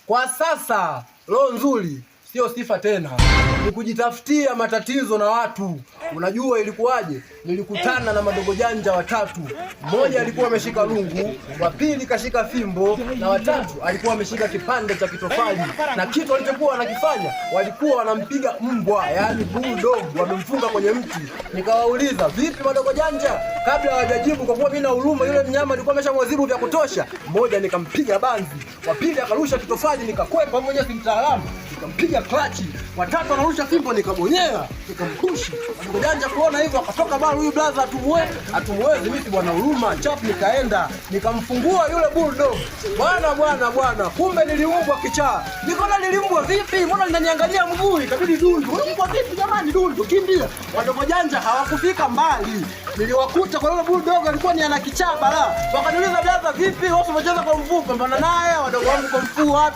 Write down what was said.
Kwa sasa roho nzuri sio sifa tena, ni kujitafutia matatizo na watu. Unajua ilikuwaje? Nilikutana na madogo janja watatu. Mmoja alikuwa ameshika lungu, wa pili kashika fimbo, na watatu alikuwa ameshika kipande cha kitofali. Na kitu walichokuwa wanakifanya, walikuwa wanampiga mbwa, yaani bulldog, wamemfunga kwenye mti. Nikawauliza, vipi madogo janja? Kabla hawajajibu, kwa kuwa mimi na huruma, yule mnyama alikuwa ameshamwadhibu vya kutosha. Mmoja nikampiga banzi, wa pili akarusha kitofali, nikakwepa mwenyewe, si mtaalamu, nikampiga klachi. Watatu anarusha fimbo, nikabonyea, nikampushi. Madogo janja kuona hivyo akatoka bali, huyu brother atumwezi mimi bwana huruma chapu. Nikaenda nikamfungua yule bulldog. Bwana, kumbe niliumbwa kichaa. Nikaona niliumbwa vipi? Mbona linaniangalia mguu? Ikabidi dundu. Umbwa vipi jamani? Dundu kimbia. Madogo janja hawakufika mbali. Niliwakuta kwa yule bulldog, alikuwa ni ana kichaa bala. Wakaniuliza brother, vipi? Wewe umecheza kwa mvua? Pambana naye, wadogo wangu kwa mvua.